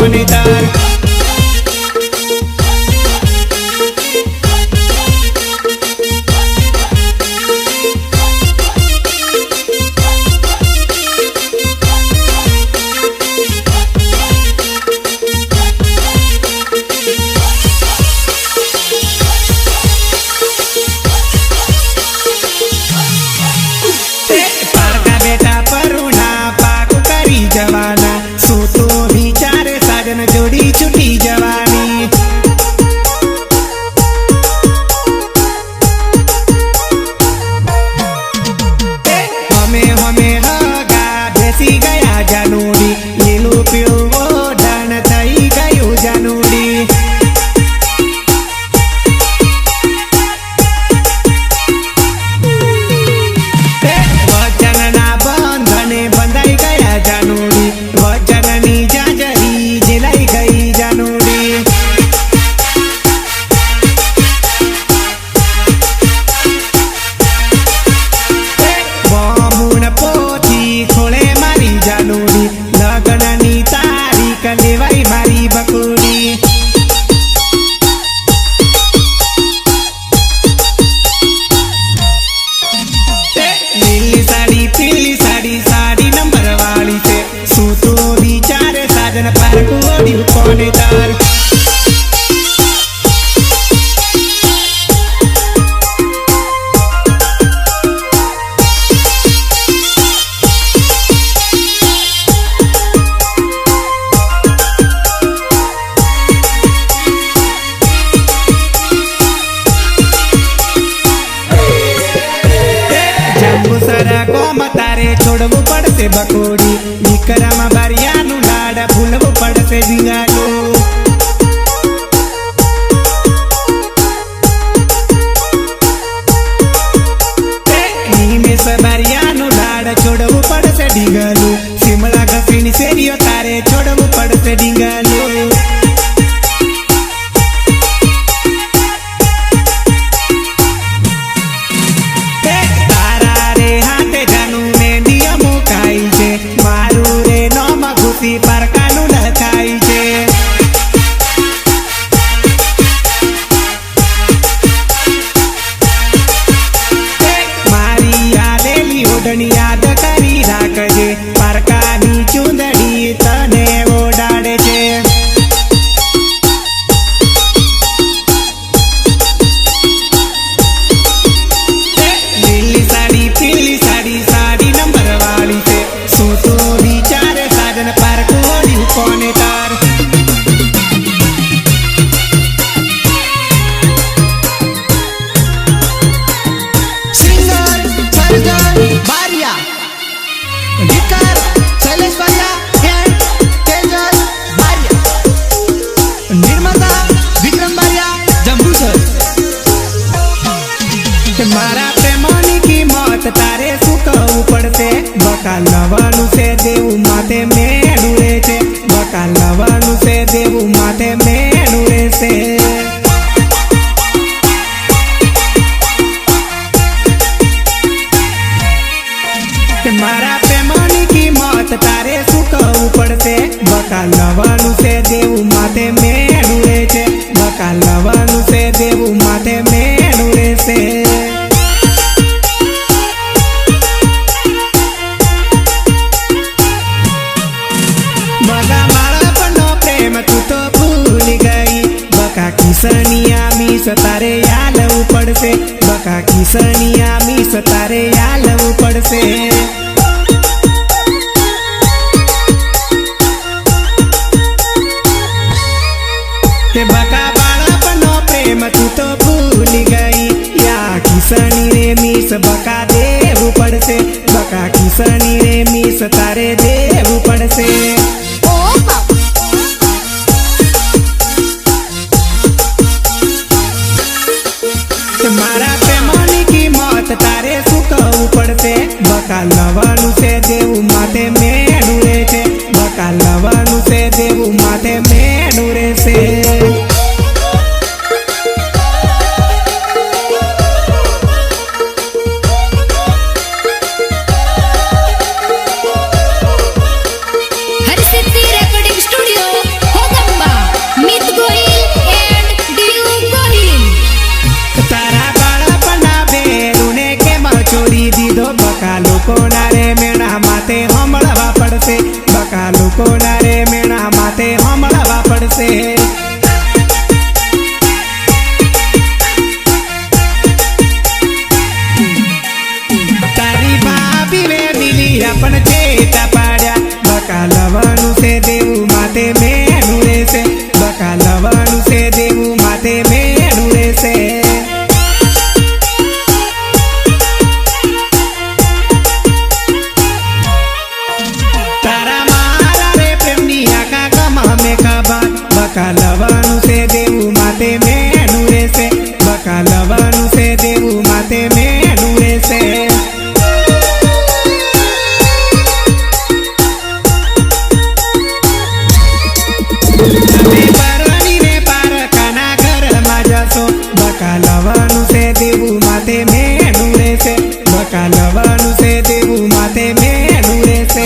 કોને તાર जवाना सो तो विचारे साजन जोड़ी छुटी जवानी हमें हमें हगा बेसी गया जानूरी लीलू पीवो डान थई गयो जानूरी कोने तार जंबूसरा को मतारे छोड़वू पड़से बकोड़ी विक्रम बारियानु लाड़ा भूलवू पड़से भिंगालो नीमेश बारियानु लाड़ा छोड़वू पड़से ढींगालो सिमला घसीनी सेरियो तारे छोड़वू पड़से ढींगालो पारकानु लखाई छे मारी आलेली ओढणी याद करी राखजे पारकानी चूंदड़ी तने ओडाड़े छे नीली साड़ी पीली साड़ी साड़ी नंबर वाली छे सो तो विचारे साजन पार कोने तार सिंगर सर्जन बारिया गीतकार शैलेश बारिया एंड तेजल बारिया निर्माता विक्रम बारिया जंबूसर मारा प्रेमानी की मौत तारे सुकवू पड़से बका लवानु से देव माथे मेणु रे छे बका लवानु से देव माथे मेणु रे से मारा प्रेमानी की मौत तारे सुकवू पड़से बका लवानु से देव माथे मेणु रे छे बका लवानु से देव माथे मेणु रे से तू तो भूल गई बका किसनिया मीस तारे यालवू पड़से बका किसनिया मीस तारे यालवू पड़से बका बाळपनो प्रेम तू तो भूल गई या किसनी रे मीस बका देवू पड़से बका किसनी रे मीस तारे देवू पड़से मारा प्रेमानी की मौत तारे सुकवू पड़से बका लवानु से देव माथे मेणु रे छे बका लवानु से देव माथे मेणु रे से हरसिद्धि रेकॉर्डिंग स्टूडियो લવાનું છે દેવું માથે મેનું રહેશે. તમે પરણીને પારકાના ઘરમાં જશો, બકા લવાનું છે દેવું માથે મેનું રહેશે. બકા લવાનું છે દેવું માથે મેનું રહેશે.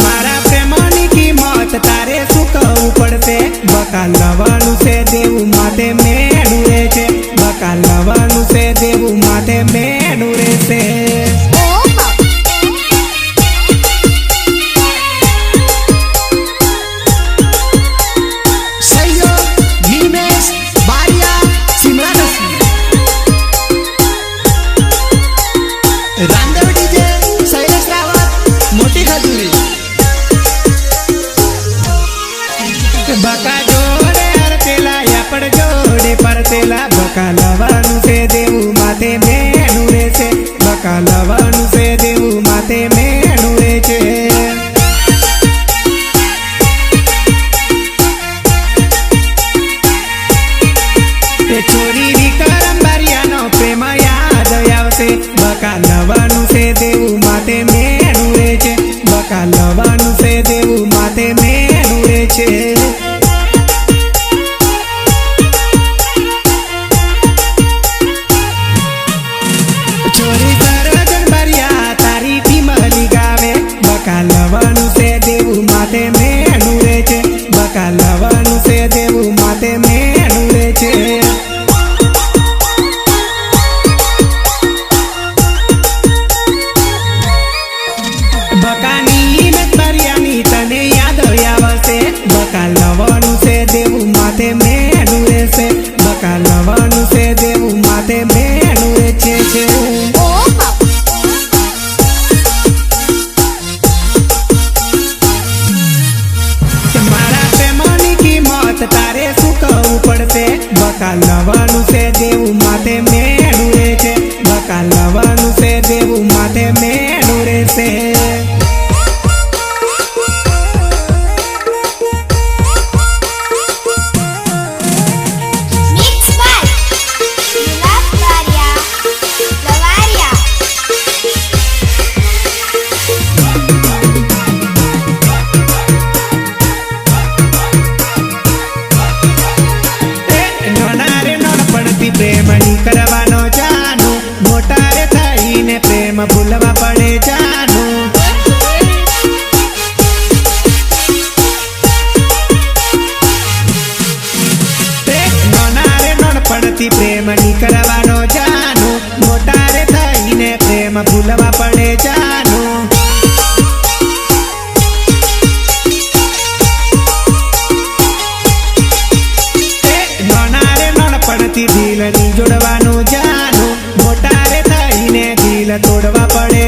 મારા પ્રેમની કિંમત તારે શું કહું પડશે. બકા લવાનું છે દેવું માથે મેનું રહેશે. બકા લવાનું છે દેવું માથે મેનું રહેશે. સહયોગ નિમેશ બારિયા સિમરાનસી. રામદેવ ડીજે શૈલેષ રાવત મોટી ખજૂરી. બકા જોડે હરતેલા યાપડ જોડે પરતેલા. બકા લવાનું છે દેવું માથે મેનું રહેશે. બકા લવાનું છે દેવું માથે મેનું રહેશે. છોરી વિક્રમ બારિયાનો પ્રેમ યાદ આવશે. બકા લવાનું છે દેવું માથે મેનું રહેશે. બકા લવાનું છે દેવું માથે મેનું રહેશે. ચોરી સરજન બારિયા તારી ટીમલી ગાવે. બકા લવાનું છે દેવું માથે મેનું રહેશે. બકા લવાનું છે દેવું માથે મેનું રહેશે. બકાની મેં બારિયાની તને યાદ આવશે. બકા લવાનું છે દેવું માથે મેનું રહેશે. બકા લવાનું છે દેવું માથે મેનું રહેશે છે. મારા પ્રેમની કિંમત તારે શું કહું પડશે. બકા લવાનું છે દેવું માથે મેનું રહેશે. બકા લવાનું છે દેવું માથે મેનું રહેશે. Mix by Milas Baria Lavaria. નાના રે નાનપણથી પ્રેમ ની કરવાનો જાનું. મોટા રે થઈને પ્રેમ ભૂલવા પડે જાનું. નાના રે નાનપણથી પ્રેમ ની કરવાનો જાનું. મોટા રે થઈને પ્રેમ ભૂલવા પડે જાનું. નાના રે નાનપણથી દિલ ની જોડવાનું જાનું. મોટા રે થઈને દિલ તોડવા પડે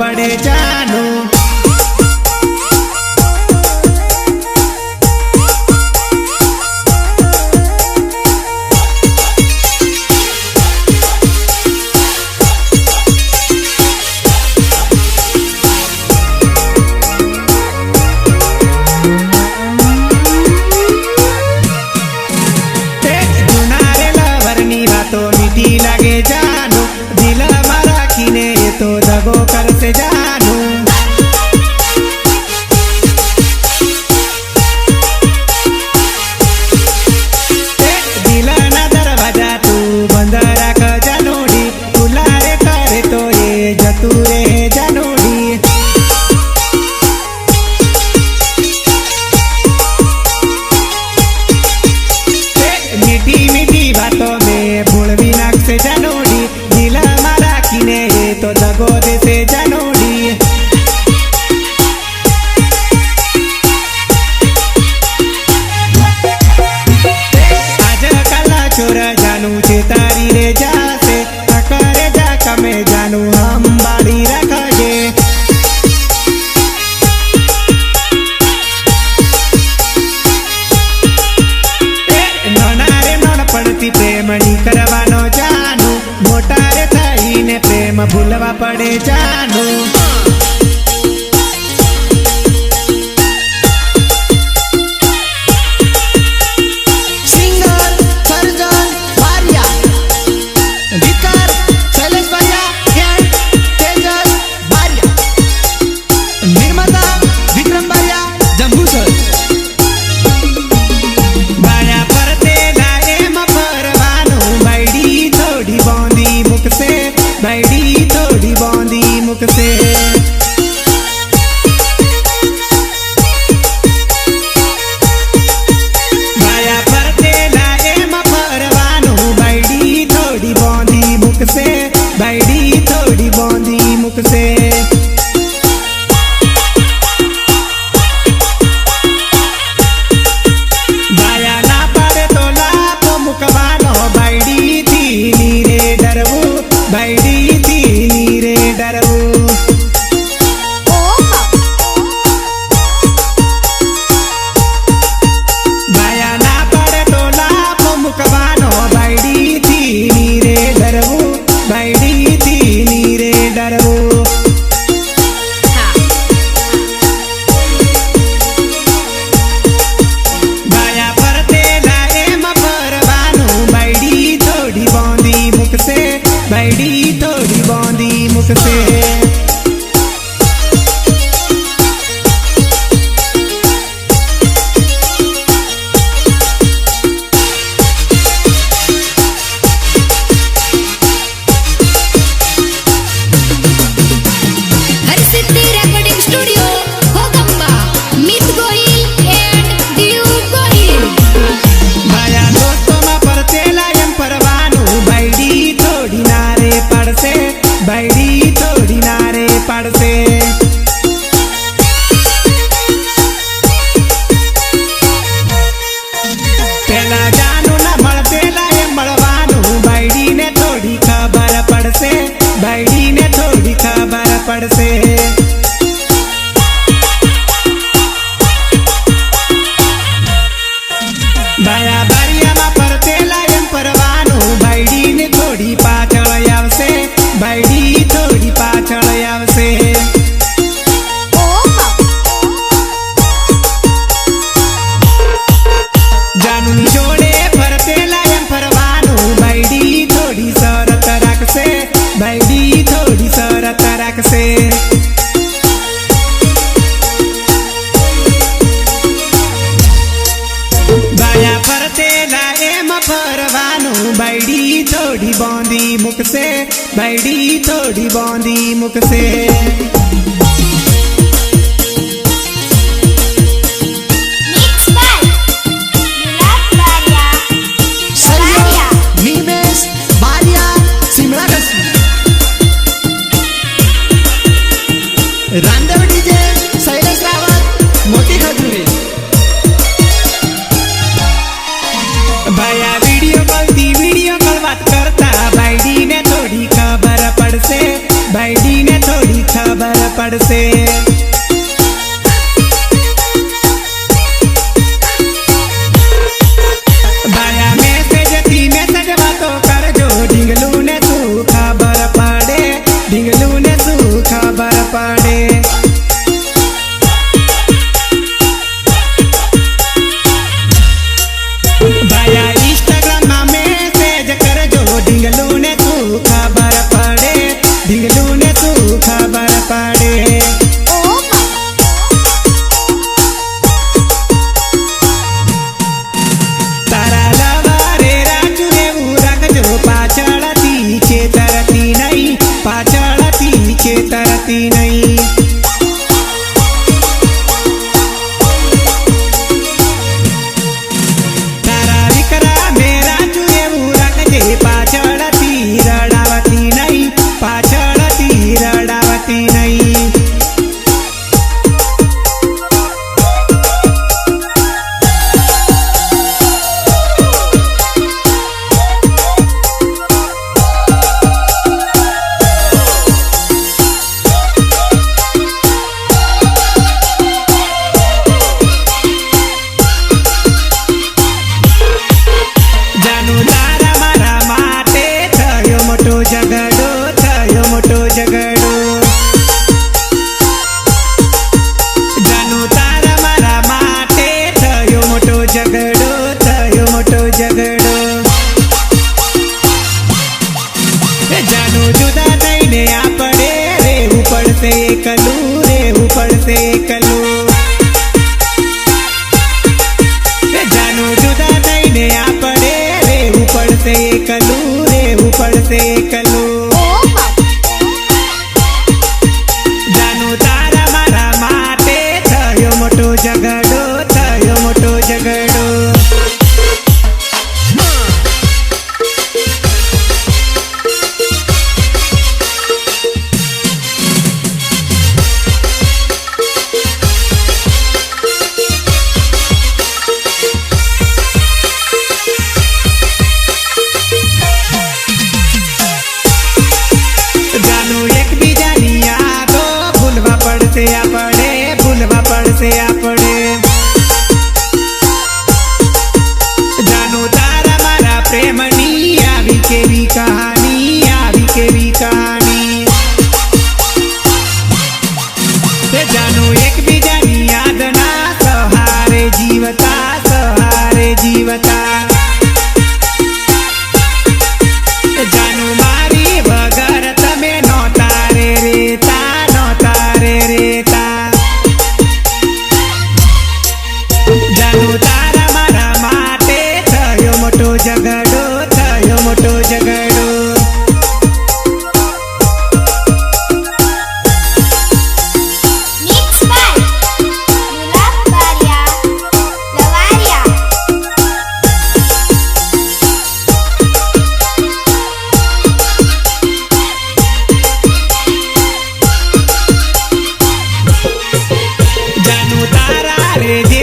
પડે જાનું. मीठी लागे जानो दिल में राखीने तो दगो करसे जानो. दिल ना दरवाजा तू बंद राख जानोडी खुला रे करे तो ये जतू रे जानोडी. मीठी मीठी बातों में भूलवी नाक से जानोडी दिल में राखीने तो दगो दे से जानोडी. आज काला छोर जानू छे तारी रे जासे करे जा कमे जानू हम बाड़ी रखजे. પડતી પ્રેમ ની કરવાનો જાનું મોટા રે થઈને પ્રેમ ભૂલવા પડે જાનું. સિંગર સર્જન બારિયા, ગીતકાર શૈલેષ બારિયા એન્ડ તેજસ બારિયા, નિર્માતા વિક્રમ બારિયા જંબુસર. બાયા ફરતે લાએ મફરવાનું બૈડી થોડી બોંધી મુખ से બૈડી થોડી બોંધી મુખ से. બાયા ફરતે લાએ મફરવાનું બૈડી થોડી બોંધી મુખ से બૈડી થોડી બોંધી મુખ से. બાયા ના પાડે તો લાભ મુકવાનો બૈડી થી નીરે ડરવું બૈડી થી નીરે ડરવું. બાયા ના પાડે તો લાભ મુકવાનો બૈડી થી નીરે ડરવું બૈડી થી નીરે ડરવું. બાયા ફરતે લાએ મફરવાનું બૈડી થોડી બોંધી મુખ से બૈડી થોડી બોંધી મુખ से. हरसिद्धि रेकॉर्डिंग स्टूडियो कोगंबा मित गोहिल एंड दियू गोहिल. બાયા દોસ્તોમાં પરતેલા એમ ફરવાનું બૈડી થોડી નારે પડશે બૈડી થોડી નારે પડશે. પેલા જાનું ના મળતેલા એમ મળવાનું બૈડીને થોડી ખબર પડશે બૈડીને થોડી ખબર પડશે. બાયા બારિયામાં પરતેલા એમ ફરવાનું બૈડીને થોડી પાછળ આવશે બૈડી થોડી પાછળ આવશે. જાનુની જોડે ફરતેલા એમ ફરવાનું બૈડી થોડી શરત રાખશે બૈડી થોડી શરત રાખશે. બાયા ફરતેલા એમ ફરવાનું બૈડી થોડી બોંધી મુખ से બૈડી થોડી બોંધી મુખ से. Mixed by Gulab Baria. સહયોગ નિમેશ બારિયા સિમલાગસી. રાંદેવ ડીજે શૈલેષ રાવત મોટી ખજૂરી. ભાયા વીડિયો કોલ વાત કરતા બૈડીને થોડી ખબર પડશે બૈડીને થોડી ખબર જોડે જાનું તારા મારા પ્રેમની આવી કેવી કહાની આવી કેવી કહાની તે જાનું એકબીજાની યાદના સહારે જીવતા જાનું મારી વગર તમે નહોતા રે રેતા જાનું તારા મારા માટે થયો મોટો ઝઘડો Mix by Gulab Baria Lavaria. જાનું તારા રે જે